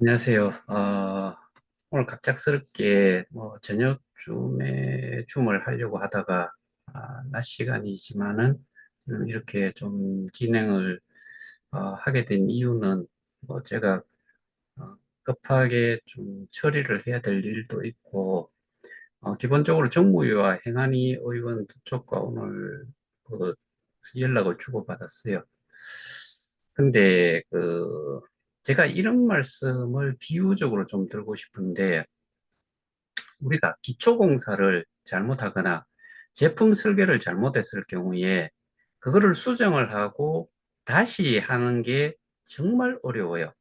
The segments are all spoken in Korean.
안녕하세요. 오늘 갑작스럽게 저녁쯤에 줌을 하려고 하다가 낮 시간이지만은 이렇게 좀 진행을 하게 된 이유는 제가 급하게 좀 처리를 해야 될 일도 있고 기본적으로 정무위와 행안위 의원 두 쪽과 오늘 그 연락을 주고받았어요. 근데 제가 이런 말씀을 비유적으로 좀 드리고 싶은데 우리가 기초공사를 잘못하거나 제품 설계를 잘못했을 경우에 그거를 수정을 하고 다시 하는 게 정말 어려워요.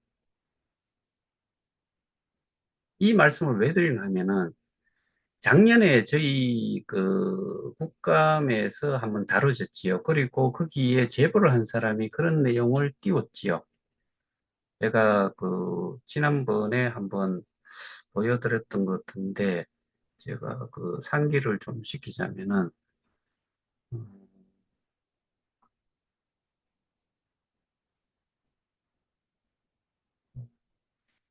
이 말씀을 왜 드리냐면은 작년에 저희 국감에서 한번 다뤄졌지요. 그리고 거기에 제보를 한 사람이 그런 내용을 띄웠지요. 제가 지난번에 한번 보여드렸던 것 같은데 제가 상기를 좀 시키자면은 음,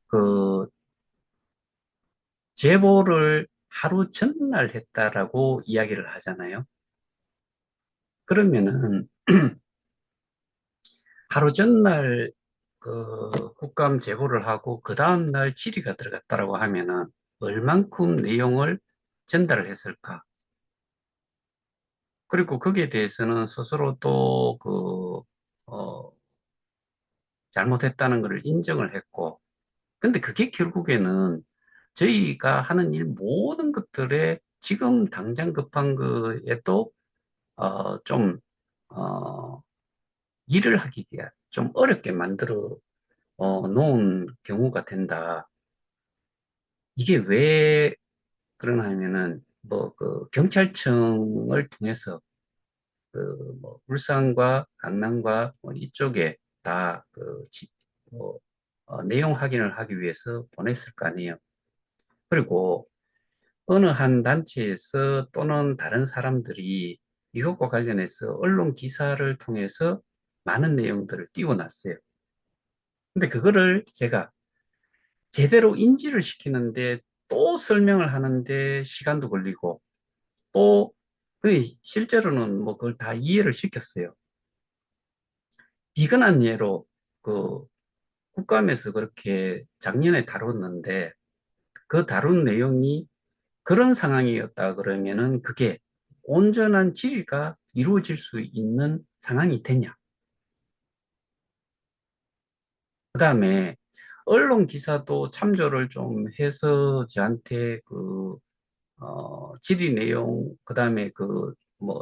그 제보를 하루 전날 했다라고 이야기를 하잖아요. 그러면은 하루 전날 국감 제보를 하고 그 다음날 질의가 들어갔다라고 하면은 얼만큼 내용을 전달을 했을까? 그리고 거기에 대해서는 스스로 또 잘못했다는 것을 인정을 했고, 근데 그게 결국에는 저희가 하는 일 모든 것들에 지금 당장 급한 거에도 좀 어, 일을 하기가 좀 어렵게 만들어 놓은 경우가 된다. 이게 왜 그러나 하면은 경찰청을 통해서 울산과 강남과 이쪽에 다 내용 확인을 하기 위해서 보냈을 거 아니에요. 그리고 어느 한 단체에서 또는 다른 사람들이 이것과 관련해서 언론 기사를 통해서 많은 내용들을 띄워놨어요. 근데 그거를 제가 제대로 인지를 시키는데 또 설명을 하는데 시간도 걸리고 또 실제로는 그걸 다 이해를 시켰어요. 비근한 예로 그 국감에서 그렇게 작년에 다뤘는데 그 다룬 내용이 그런 상황이었다 그러면은 그게 온전한 질의가 이루어질 수 있는 상황이 되냐? 그 다음에 언론 기사도 참조를 좀 해서 저한테 질의 내용, 그 다음에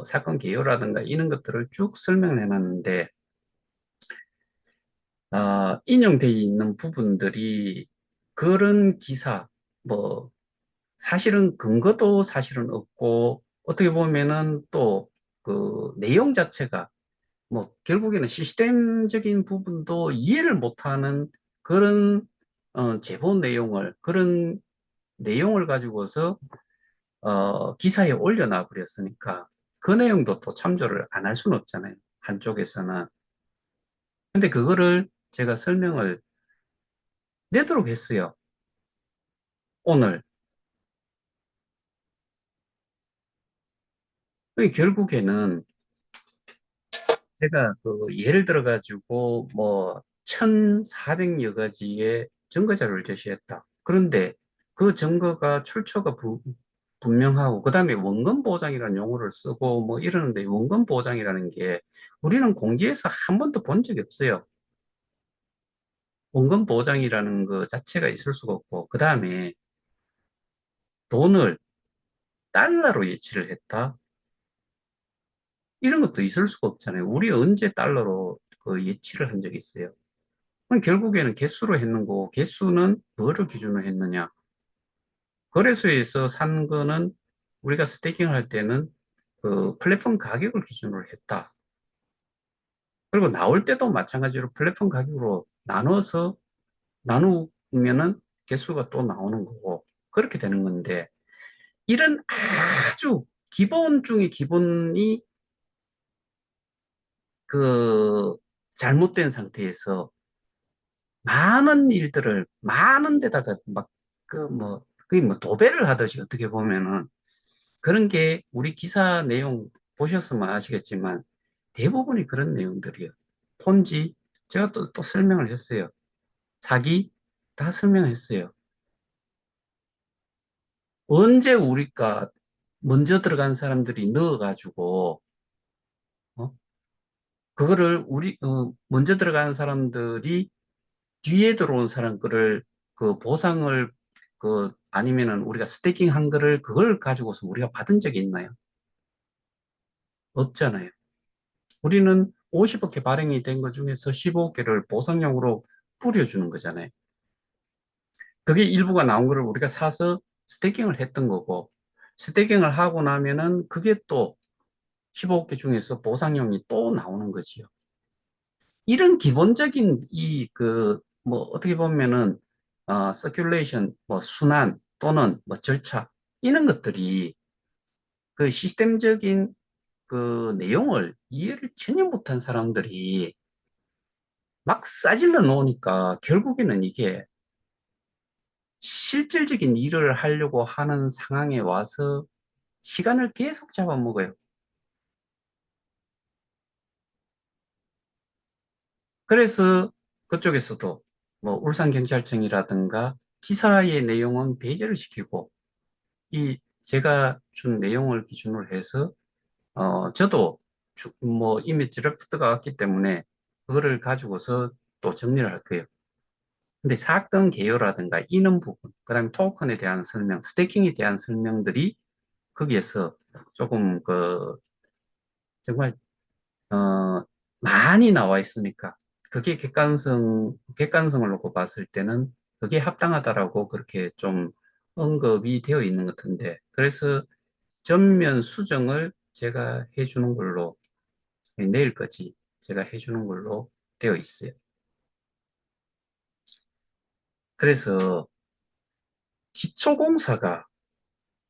사건 개요라든가 이런 것들을 쭉 설명을 해놨는데, 인용되어 있는 부분들이 그런 기사, 뭐, 사실은 근거도 사실은 없고, 어떻게 보면은 또 내용 자체가 결국에는 시스템적인 부분도 이해를 못하는 그런 제보 내용을, 그런 내용을 가지고서 기사에 올려놔 버렸으니까 그 내용도 또 참조를 안 할 수는 없잖아요. 한쪽에서는. 근데 그거를 제가 설명을 내도록 했어요. 오늘. 결국에는 제가 예를 들어 가지고 1,400여 가지의 증거 자료를 제시했다. 그런데 그 증거가 출처가 분명하고 그다음에 원금 보장이라는 용어를 쓰고 이러는데 원금 보장이라는 게 우리는 공지에서 한 번도 본 적이 없어요. 원금 보장이라는 것 자체가 있을 수가 없고 그다음에 돈을 달러로 예치를 했다. 이런 것도 있을 수가 없잖아요. 우리 언제 달러로 예치를 한 적이 있어요. 그럼 결국에는 개수로 했는 거고, 개수는 뭐를 기준으로 했느냐? 거래소에서 산 거는 우리가 스테이킹을 할 때는 플랫폼 가격을 기준으로 했다. 그리고 나올 때도 마찬가지로 플랫폼 가격으로 나누면은 개수가 또 나오는 거고, 그렇게 되는 건데, 이런 아주 기본 중에 기본이 그 잘못된 상태에서 많은 일들을 많은 데다가 막 그 뭐 거의 뭐 도배를 하듯이 어떻게 보면은 그런 게 우리 기사 내용 보셨으면 아시겠지만 대부분이 그런 내용들이에요. 폰지 제가 또 설명을 했어요. 사기 다 설명했어요. 언제 우리가 먼저 들어간 사람들이 넣어가지고 어? 그거를 먼저 들어간 사람들이 뒤에 들어온 사람 거를 그 보상을 아니면은 우리가 스테이킹 한 거를 그걸 가지고서 우리가 받은 적이 있나요? 없잖아요. 우리는 50억개 발행이 된 것 중에서 15억개를 보상용으로 뿌려주는 거잖아요. 그게 일부가 나온 거를 우리가 사서 스테이킹을 했던 거고, 스테이킹을 하고 나면은 그게 또 15억개 중에서 보상용이 또 나오는 거지요. 이런 기본적인 뭐 어떻게 보면은 서큘레이션, 뭐 순환 또는 뭐 절차 이런 것들이 그 시스템적인 그 내용을 이해를 전혀 못한 사람들이 막 싸질러 놓으니까 결국에는 이게 실질적인 일을 하려고 하는 상황에 와서 시간을 계속 잡아먹어요. 그래서 그쪽에서도 뭐 울산경찰청이라든가 기사의 내용은 배제를 시키고 제가 준 내용을 기준으로 해서 저도 뭐 이미 드래프트가 왔기 때문에 그거를 가지고서 또 정리를 할 거예요. 근데 사건 개요라든가 이런 부분, 그다음에 토큰에 대한 설명, 스테이킹에 대한 설명들이 거기에서 조금 정말 많이 나와 있으니까 그게 객관성을 놓고 봤을 때는 그게 합당하다라고 그렇게 좀 언급이 되어 있는 것 같은데 그래서 전면 수정을 제가 해주는 걸로 내일까지 제가 해주는 걸로 되어 있어요. 그래서 기초공사가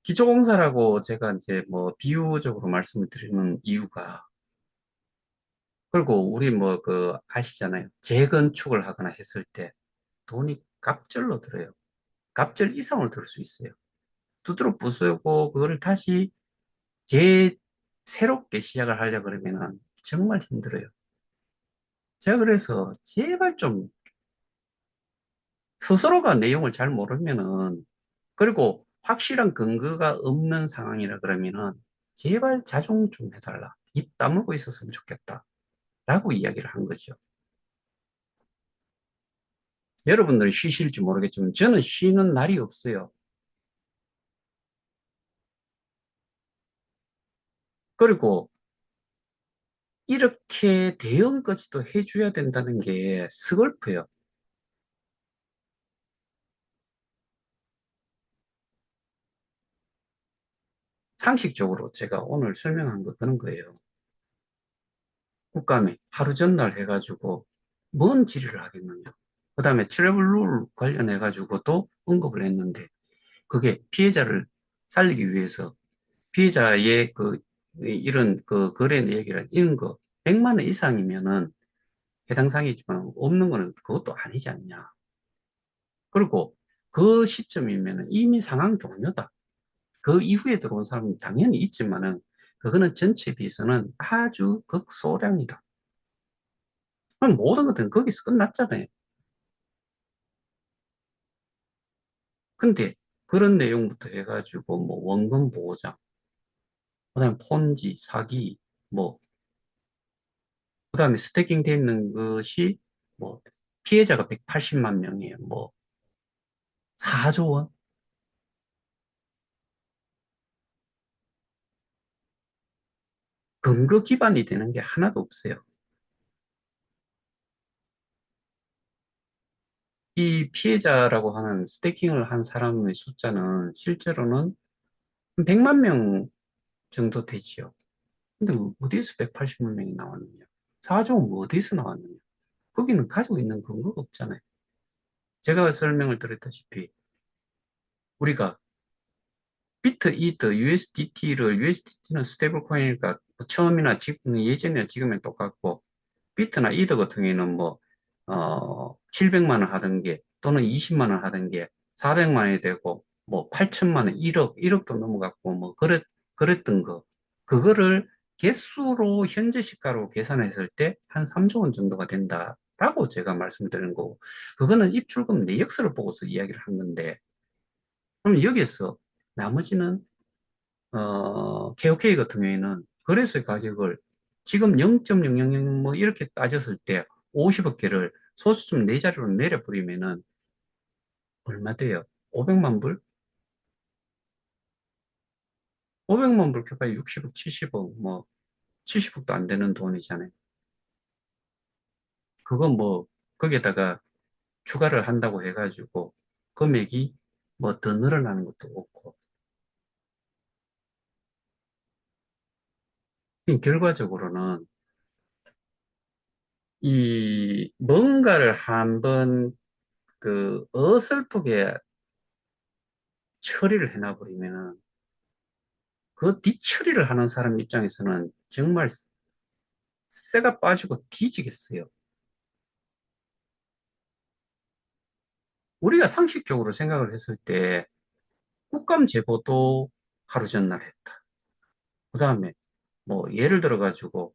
기초공사라고 제가 이제 뭐 비유적으로 말씀을 드리는 이유가 그리고 우리 뭐 아시잖아요. 재건축을 하거나 했을 때 돈이 갑절로 들어요. 갑절 이상을 들 수 있어요. 두드러 부수고 그거를 다시 새롭게 시작을 하려 그러면은 정말 힘들어요. 제가 그래서 제발 좀 스스로가 내용을 잘 모르면은 그리고 확실한 근거가 없는 상황이라 그러면은 제발 자중 좀 해달라. 입 다물고 있었으면 좋겠다. 라고 이야기를 한 거죠. 여러분들이 쉬실지 모르겠지만 저는 쉬는 날이 없어요. 그리고 이렇게 대응까지도 해줘야 된다는 게 서글퍼요. 상식적으로 제가 오늘 설명한 거 그런 거예요. 국감이 하루 전날 해가지고 뭔 질의를 하겠느냐. 그 다음에 트래블 룰 관련해가지고도 언급을 했는데 그게 피해자를 살리기 위해서 피해자의 이런 거래 내역이라 이런 거 100만 원 이상이면은 해당 사항이지만 없는 거는 그것도 아니지 않냐. 그리고 그 시점이면은 이미 상황 종료다. 그 이후에 들어온 사람은 당연히 있지만은 그거는 전체에 비해서는 아주 극소량이다. 그럼 모든 것들은 거기서 끝났잖아요. 근데 그런 내용부터 해가지고 뭐 원금 보호장, 그다음에 폰지, 사기, 뭐 그다음에 스태킹 돼 있는 것이 뭐 피해자가 180만 명이에요. 뭐 4조 원? 근거 기반이 되는 게 하나도 없어요. 이 피해자라고 하는 스태킹을 한 사람의 숫자는 실제로는 100만 명 정도 되지요. 근데 어디에서 180만 명이 나왔느냐? 4조 원 어디서 나왔느냐? 거기는 가지고 있는 근거가 없잖아요. 제가 설명을 드렸다시피 우리가 비트, 이트, USDT는 스테이블 코인이니까 뭐 처음이나 지금, 예전이나 지금은 똑같고, 비트나 이더 같은 경우에는 뭐, 700만 원 하던 게 또는 20만 원 하던 게 400만 원이 되고 뭐 8천만 원, 1억도 넘어갔고 뭐 그랬던 거. 그거를 개수로 현재 시가로 계산했을 때 한 3조 원 정도가 된다라고 제가 말씀드리는 거고 그거는 입출금 내역서를 보고서 이야기를 한 건데 그럼 여기에서 나머지는 KOK 같은 경우에는 거래소의 가격을 지금 0.000 뭐 이렇게 따졌을 때 50억 개를 소수점 네 자리로 내려버리면은 얼마 돼요? 500만 불? 500만 불 켜봐야 60억, 70억, 뭐 70억도 안 되는 돈이잖아요. 그건 뭐 거기에다가 추가를 한다고 해가지고 금액이 뭐 더 늘어나는 것도 없고 결과적으로는 이 뭔가를 한번 그 어설프게 처리를 해놔버리면은 그 뒤처리를 하는 사람 입장에서는 정말 쇠가 빠지고 뒤지겠어요. 우리가 상식적으로 생각을 했을 때 국감 제보도 하루 전날 했다. 그 다음에 뭐 예를 들어 가지고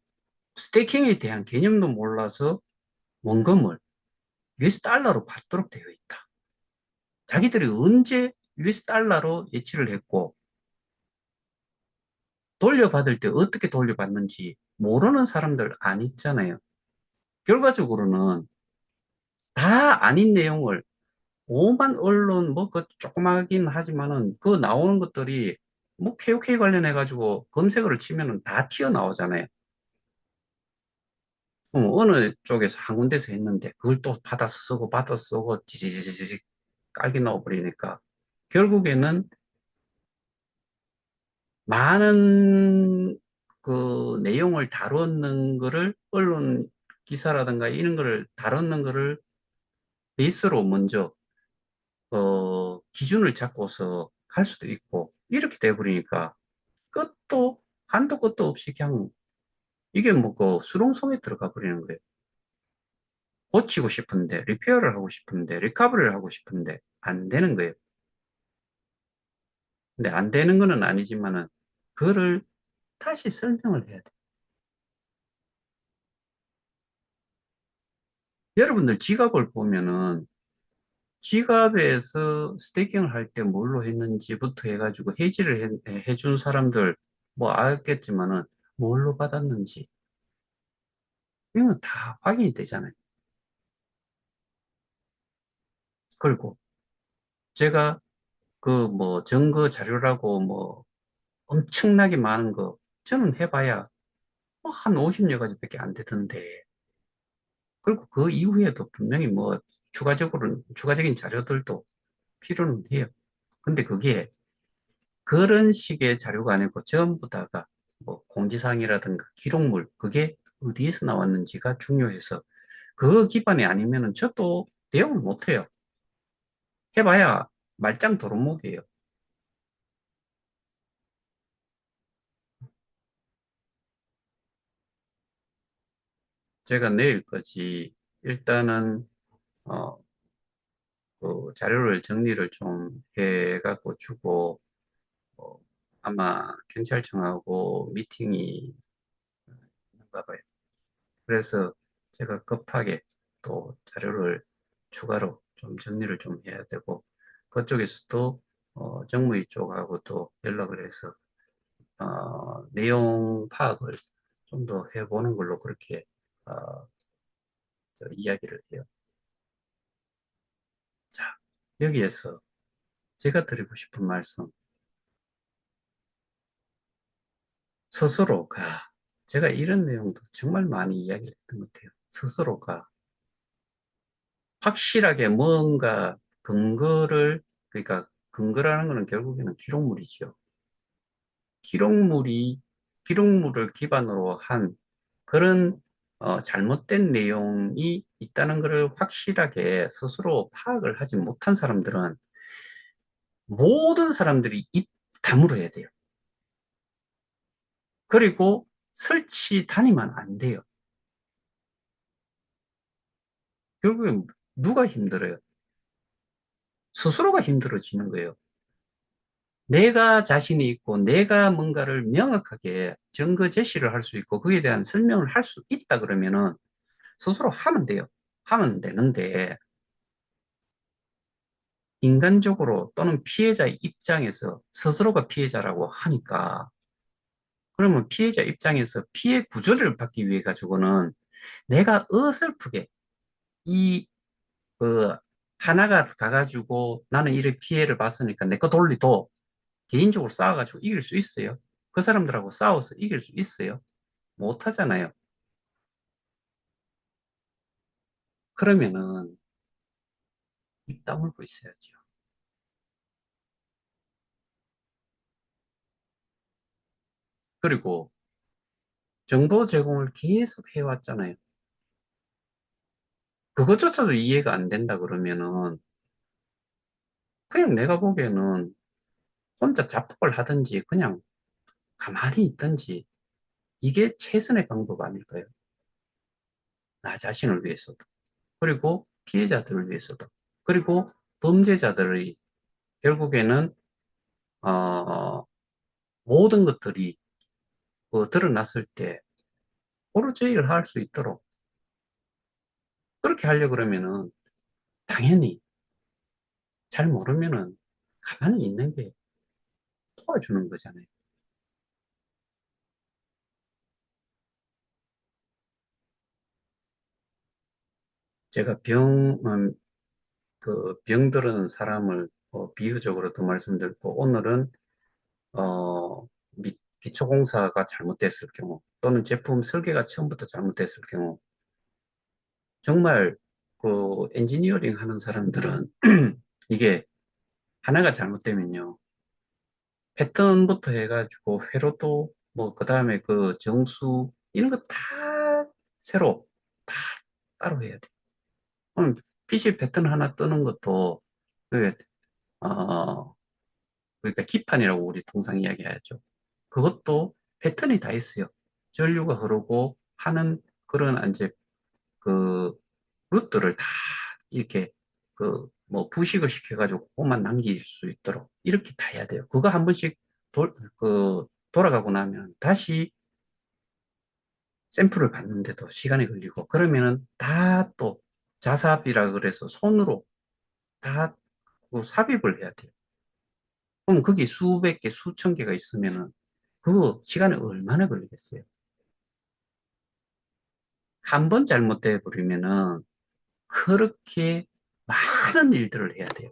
스테이킹에 대한 개념도 몰라서 원금을 US 달러로 받도록 되어 있다. 자기들이 언제 US 달러로 예치를 했고 돌려받을 때 어떻게 돌려받는지 모르는 사람들 안 있잖아요. 결과적으로는 다 아닌 내용을 오만 언론 뭐 그 조그마하긴 하지만은 그 나오는 것들이 뭐 KOK 관련해 가지고 검색어를 치면은 다 튀어나오잖아요. 어느 쪽에서 한 군데서 했는데 그걸 또 받아서 쓰고 지지지지직 깔게 넣어버리니까 결국에는 많은 그 내용을 다루는 거를 언론 기사라든가 이런 거를 다루는 거를 베이스로 먼저 기준을 잡고서 갈 수도 있고 이렇게 돼버리니까 끝도 한도 끝도 없이 그냥 이게 뭐 그 수렁성에 들어가 버리는 거예요. 고치고 싶은데 리페어를 하고 싶은데 리커버리를 하고 싶은데 안 되는 거예요. 근데 안 되는 거는 아니지만은 그거를 다시 설명을 해야 돼. 여러분들 지갑을 보면은 지갑에서 스테이킹을 할 때 뭘로 했는지부터 해가지고 해지를 해준 사람들 뭐 알겠지만은 뭘로 받았는지 이건 다 확인이 되잖아요. 그리고 제가 그 뭐 증거 자료라고 뭐 엄청나게 많은 거 저는 해봐야 뭐한 50여 가지밖에 안 되던데 그리고 그 이후에도 분명히 뭐 추가적인 자료들도 필요는 해요. 근데 그게 그런 식의 자료가 아니고 전부 다가 뭐 공지사항이라든가 기록물 그게 어디에서 나왔는지가 중요해서 그 기반이 아니면은 저도 대응을 못 해요. 해봐야 말짱 도루묵이에요. 제가 내일까지 일단은 어, 그 자료를 정리를 좀 해갖고 주고 어, 아마 경찰청하고 미팅이 있는가 봐요. 그래서 제가 급하게 또 자료를 추가로 좀 정리를 좀 해야 되고 그쪽에서도 정무위 쪽하고 또 연락을 해서 내용 파악을 좀 더 해보는 걸로 그렇게 어, 이야기를 해요. 자, 여기에서 제가 드리고 싶은 말씀 스스로가 제가 이런 내용도 정말 많이 이야기했던 것 같아요. 스스로가 확실하게 뭔가 근거를 그러니까 근거라는 것은 결국에는 기록물이죠. 기록물이 기록물을 기반으로 한 그런 잘못된 내용이 있다는 것을 확실하게 스스로 파악을 하지 못한 사람들은 모든 사람들이 입 다물어야 돼요. 그리고 설치 단위만 안 돼요. 결국엔 누가 힘들어요? 스스로가 힘들어지는 거예요. 내가 자신이 있고 내가 뭔가를 명확하게 증거 제시를 할 수 있고 그에 대한 설명을 할 수 있다 그러면은 스스로 하면 돼요. 하면 되는데 인간적으로 또는 피해자의 입장에서 스스로가 피해자라고 하니까 그러면 피해자 입장에서 피해 구조를 받기 위해 가지고는 내가 어설프게 이 그 하나가 가가지고 나는 이렇게 피해를 봤으니까 내 거 돌리도 개인적으로 싸워가지고 이길 수 있어요. 그 사람들하고 싸워서 이길 수 있어요. 못 하잖아요. 그러면은 입 다물고 있어야죠. 그리고 정보 제공을 계속 해왔잖아요. 그것조차도 이해가 안 된다 그러면은 그냥 내가 보기에는 혼자 자폭을 하든지 그냥 가만히 있든지 이게 최선의 방법 아닐까요? 나 자신을 위해서도. 그리고 피해자들을 위해서도. 그리고 범죄자들의 결국에는 모든 것들이 드러났을 때 고루죄를 할 수 있도록 그렇게 하려고 그러면은 당연히 잘 모르면은 가만히 있는 게 도와주는 거잖아요. 제가 병들은 사람을 비유적으로 더 말씀드렸고, 오늘은, 기초공사가 잘못됐을 경우, 또는 제품 설계가 처음부터 잘못됐을 경우, 정말 엔지니어링 하는 사람들은 이게 하나가 잘못되면요. 패턴부터 해가지고 회로도 뭐 그다음에 그 정수 이런 거 다 새로 다 따로 해야 돼. 오늘 PC 패턴 하나 뜨는 것도 그 그러니까 기판이라고 우리 통상 이야기하죠. 그것도 패턴이 다 있어요. 전류가 흐르고 하는 그런 이제 그 루트를 다 이렇게 뭐 부식을 시켜가지고 그것만 남길 수 있도록 이렇게 다 해야 돼요. 그거 한 번씩 돌아가고 나면 다시 샘플을 받는데도 시간이 걸리고 그러면은 다 또 자삽이라 그래서 손으로 다그 삽입을 해야 돼요. 그럼 그게 수백 개, 수천 개가 있으면은 그 시간이 얼마나 걸리겠어요? 한 번 잘못돼 버리면은 그렇게 많은 일들을 해야 돼요.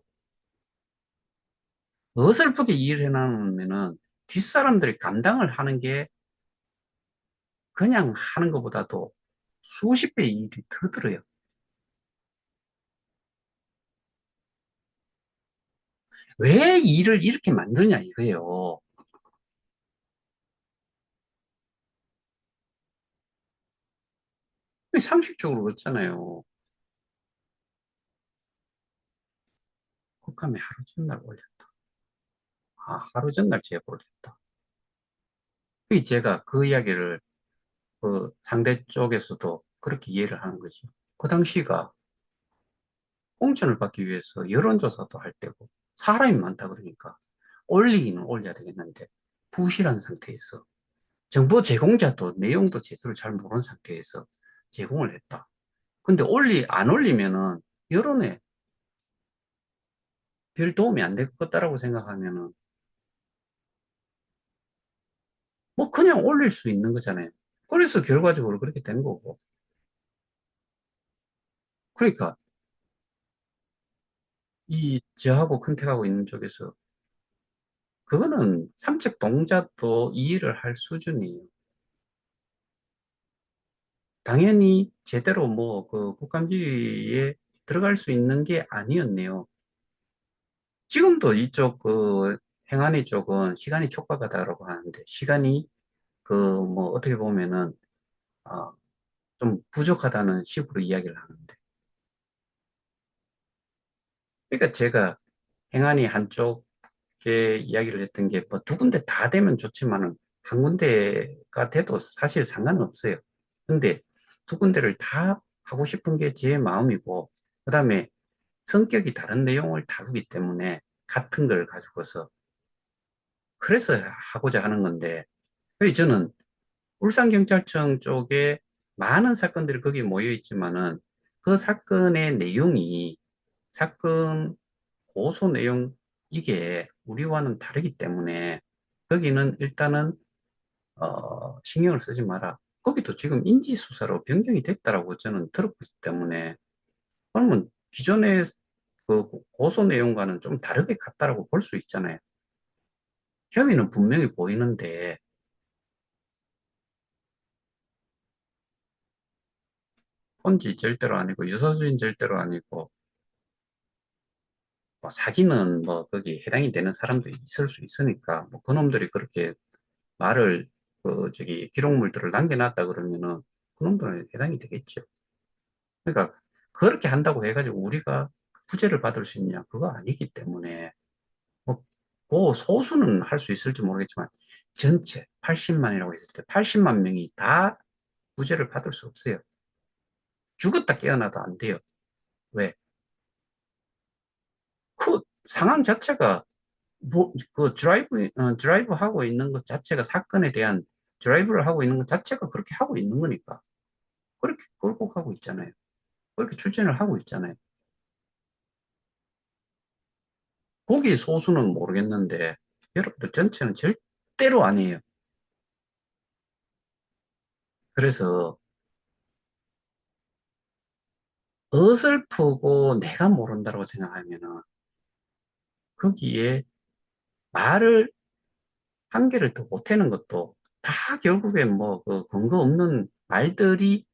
어설프게 일을 해놓으면은 뒷사람들이 감당을 하는 게 그냥 하는 것보다도 수십 배의 일이 더 들어요. 왜 일을 이렇게 만드냐 이거예요. 상식적으로 그렇잖아요. 국감에 하루 전날 올렸다. 하루 전날 제보를 했다. 제가 그 이야기를 상대 쪽에서도 그렇게 이해를 하는 거죠. 그 당시가 공천을 받기 위해서 여론조사도 할 때고 사람이 많다 그러니까 올리기는 올려야 되겠는데 부실한 상태에서 정보 제공자도 내용도 제대로 잘 모르는 상태에서 제공을 했다. 근데 안 올리면은 여론에 별 도움이 안 될 것 같다라고 생각하면은 뭐 그냥 올릴 수 있는 거잖아요. 그래서 결과적으로 그렇게 된 거고. 그러니까 이 저하고 컨택하고 있는 쪽에서 그거는 삼척 동자도 이해를 할 수준이에요. 당연히 제대로 뭐 그 국감지에 들어갈 수 있는 게 아니었네요. 지금도 이쪽 행안위 쪽은 시간이 촉박하다고 하는데 시간이 뭐 어떻게 보면은 어, 좀 부족하다는 식으로 이야기를 하는데 그러니까 제가 행안위 한쪽에 이야기를 했던 게 뭐 두 군데 다 되면 좋지만은 한 군데가 돼도 사실 상관은 없어요. 근데 두 군데를 다 하고 싶은 게 제 마음이고 그다음에 성격이 다른 내용을 다루기 때문에 같은 걸 가지고서 그래서 하고자 하는 건데 왜 저는 울산경찰청 쪽에 많은 사건들이 거기에 모여 있지만은 그 사건의 내용이 사건 고소 내용 이게 우리와는 다르기 때문에 거기는 일단은 신경을 쓰지 마라. 거기도 지금 인지수사로 변경이 됐다라고 저는 들었기 때문에 그러면 기존의 그 고소 내용과는 좀 다르게 갔다라고 볼 수 있잖아요. 혐의는 분명히 보이는데 혼지 절대로 아니고 유사수인 절대로 아니고 뭐 사기는 뭐 거기 해당이 되는 사람도 있을 수 있으니까 뭐 그놈들이 그렇게 말을 그 저기 기록물들을 남겨놨다 그러면은 그놈들은 해당이 되겠죠. 그러니까 그렇게 한다고 해가지고 우리가 구제를 받을 수 있냐? 그거 아니기 때문에 뭐, 그 소수는 할 수 있을지 모르겠지만 전체 80만이라고 했을 때 80만 명이 다 구제를 받을 수 없어요. 죽었다 깨어나도 안 돼요. 왜? 그 상황 자체가 뭐, 그 드라이브 하고 있는 것 자체가 사건에 대한 드라이브를 하고 있는 것 자체가 그렇게 하고 있는 거니까. 그렇게 끌고 가고 있잖아요. 그렇게 추진을 하고 있잖아요. 거기에 소수는 모르겠는데, 여러분들 전체는 절대로 아니에요. 그래서 어설프고 내가 모른다고 생각하면은 거기에 말을 한 개를 더 보태는 것도 다 결국엔 뭐 그 근거 없는 말들이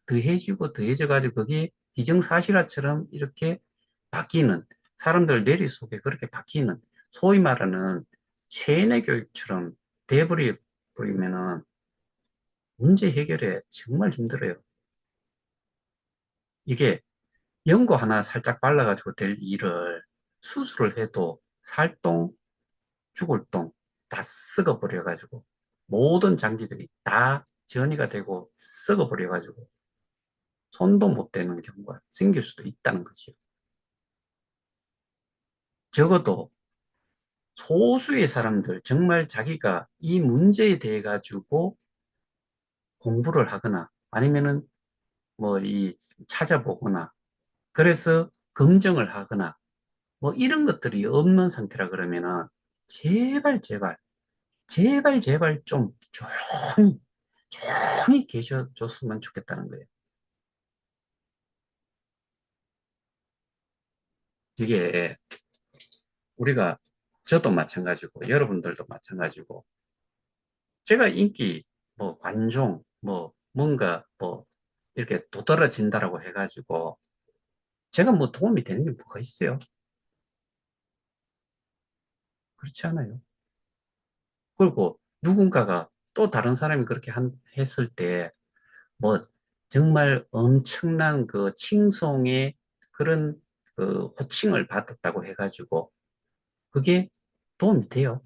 더해지고 더해져가지고 그게 기정사실화처럼 이렇게 바뀌는 사람들 내리 속에 그렇게 바뀌는 소위 말하는 세뇌 교육처럼 돼버리면은 문제 해결에 정말 힘들어요. 이게 연고 하나 살짝 발라가지고 될 일을 수술을 해도 살똥, 죽을 똥 다 썩어버려가지고 모든 장기들이 다 전이가 되고 썩어버려가지고 손도 못 대는 경우가 생길 수도 있다는 거죠. 적어도 소수의 사람들, 정말 자기가 이 문제에 대해 가지고 공부를 하거나 아니면은 뭐 이 찾아보거나 그래서 검증을 하거나 뭐 이런 것들이 없는 상태라 그러면은 제발 제발 제발 제발 좀 조용히 조용히 계셔줬으면 좋겠다는 거예요. 이게 우리가 저도 마찬가지고 여러분들도 마찬가지고 제가 인기 뭐 관종 뭐 뭔가 뭐 이렇게 도드라진다라고 해가지고 제가 뭐 도움이 되는 게 뭐가 있어요? 그렇지 않아요. 그리고 누군가가 또 다른 사람이 그렇게 했을 때 뭐 정말 엄청난 그 칭송의 그런 그 호칭을 받았다고 해가지고 그게 도움이 돼요.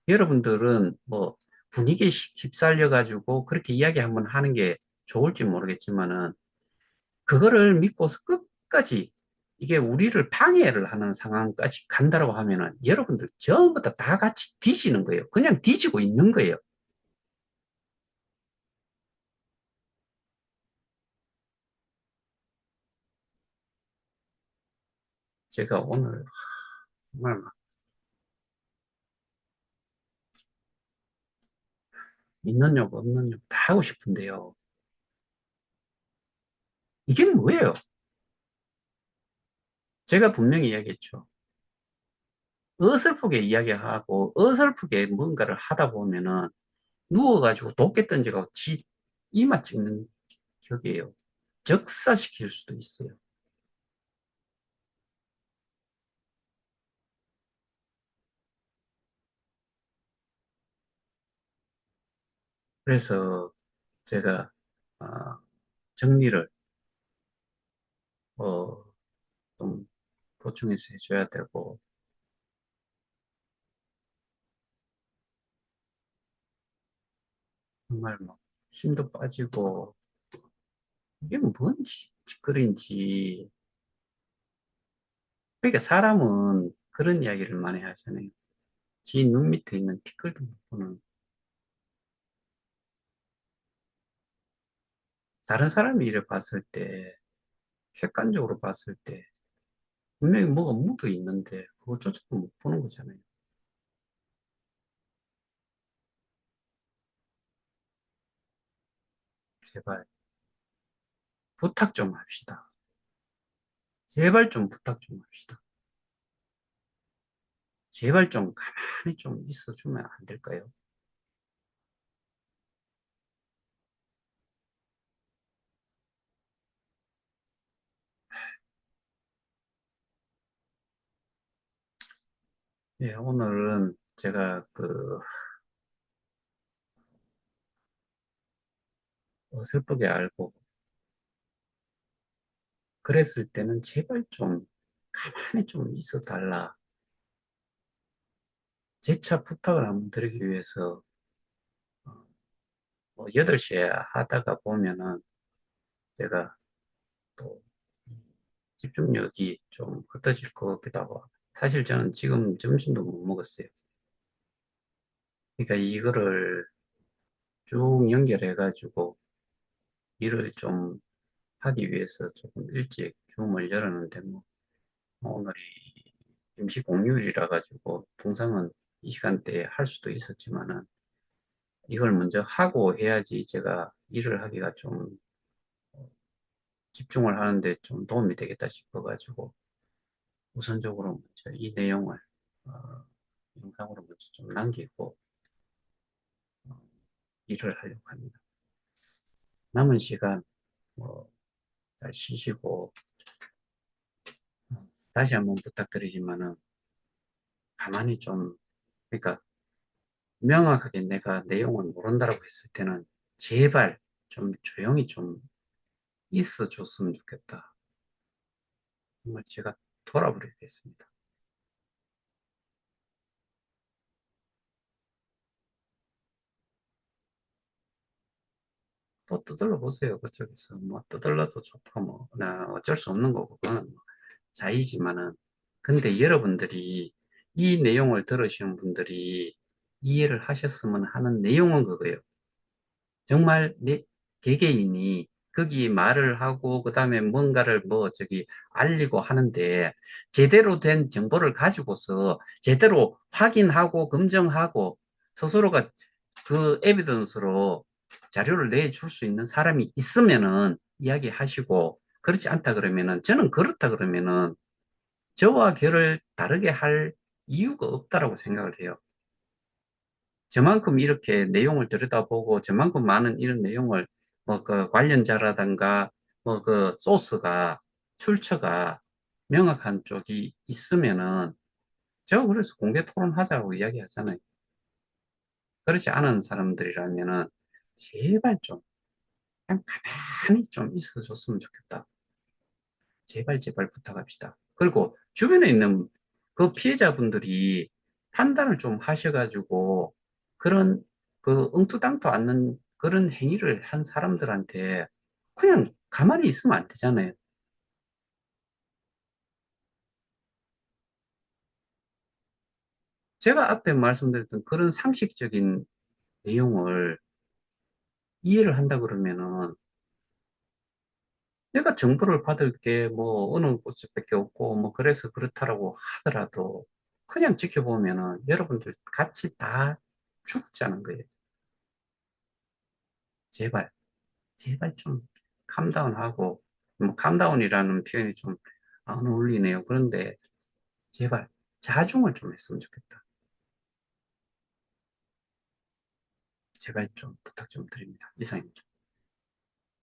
여러분들은 뭐 분위기에 휩쓸려 가지고 그렇게 이야기 한번 하는 게 좋을지 모르겠지만은 그거를 믿고서 끝까지 이게 우리를 방해를 하는 상황까지 간다고 하면은 여러분들 전부 다 같이 뒤지는 거예요. 그냥 뒤지고 있는 거예요. 제가 오늘 정말 막 있는 욕 없는 욕 다 하고 싶은데요. 이게 뭐예요? 제가 분명히 이야기했죠. 어설프게 이야기하고 어설프게 뭔가를 하다 보면은 누워가지고 도깨 던져가고 이마 찍는 격이에요. 적사시킬 수도 있어요. 그래서 제가 어, 정리를 좀 보충해서 해줘야 되고 정말 뭐 힘도 빠지고 이게 뭔 짓거리인지 그러니까 사람은 그런 이야기를 많이 하잖아요. 지 눈 밑에 있는 티끌도 못 보는, 다른 사람이 이를 봤을 때, 객관적으로 봤을 때, 분명히 뭐가 묻어 있는데, 그것조차도 못 보는 거잖아요. 제발, 부탁 좀 합시다. 제발 좀 부탁 좀 합시다. 제발 좀 가만히 좀 있어주면 안 될까요? 예, 오늘은 제가 어설프게 알고, 그랬을 때는 제발 좀 가만히 좀 있어 달라. 재차 부탁을 한번 드리기 위해서, 어, 뭐 8시에 하다가 보면은 제가 또 집중력이 좀 흩어질 것 같기도 하고, 사실 저는 지금 점심도 못 먹었어요. 그러니까 이거를 쭉 연결해가지고 일을 좀 하기 위해서 조금 일찍 줌을 열었는데, 뭐, 오늘이 임시 공휴일이라 가지고 통상은 이 시간대에 할 수도 있었지만은 이걸 먼저 하고 해야지 제가 일을 하기가 좀 집중을 하는데 좀 도움이 되겠다 싶어가지고 우선적으로 먼저 이 내용을 어, 영상으로 먼저 좀 남기고 어, 일을 하려고 합니다. 남은 시간 뭐 잘 쉬시고 다시 한번 부탁드리지만은 가만히 좀, 그러니까 명확하게 내가 내용을 모른다라고 했을 때는 제발 좀 조용히 좀 있어 줬으면 좋겠다. 정말 제가 돌아버리겠습니다. 또 떠들러 보세요. 그쪽에서. 뭐, 떠들러도 좋고, 뭐, 나 어쩔 수 없는 거고, 그거는 뭐 자의지만은. 근데 여러분들이 이 내용을 들으시는 분들이 이해를 하셨으면 하는 내용은 그거예요. 정말 개개인이 거기 말을 하고, 그 다음에 뭔가를 뭐, 알리고 하는데, 제대로 된 정보를 가지고서 제대로 확인하고, 검증하고, 스스로가 그 에비던스로 자료를 내줄 수 있는 사람이 있으면은 이야기하시고, 그렇지 않다 그러면은, 저는 그렇다 그러면은, 저와 결을 다르게 할 이유가 없다라고 생각을 해요. 저만큼 이렇게 내용을 들여다보고, 저만큼 많은 이런 내용을, 뭐, 관련자라든가, 뭐, 소스가, 출처가 명확한 쪽이 있으면은, 제가 그래서 공개 토론하자고 이야기하잖아요. 그렇지 않은 사람들이라면은, 제발 좀, 그냥 가만히 좀 있어 줬으면 좋겠다. 제발, 제발 부탁합시다. 그리고 주변에 있는 그 피해자분들이 판단을 좀 하셔가지고, 그런 엉투당투 않는 그런 행위를 한 사람들한테 그냥 가만히 있으면 안 되잖아요. 제가 앞에 말씀드렸던 그런 상식적인 내용을 이해를 한다 그러면은 내가 정보를 받을 게 뭐 어느 곳밖에 없고 뭐 그래서 그렇다라고 하더라도 그냥 지켜보면은 여러분들 같이 다 죽자는 거예요. 제발, 제발 좀 캄다운하고, 뭐 캄다운이라는 표현이 좀 안 어울리네요. 그런데 제발 자중을 좀 했으면 좋겠다. 제발 좀 부탁 좀 드립니다. 이상입니다.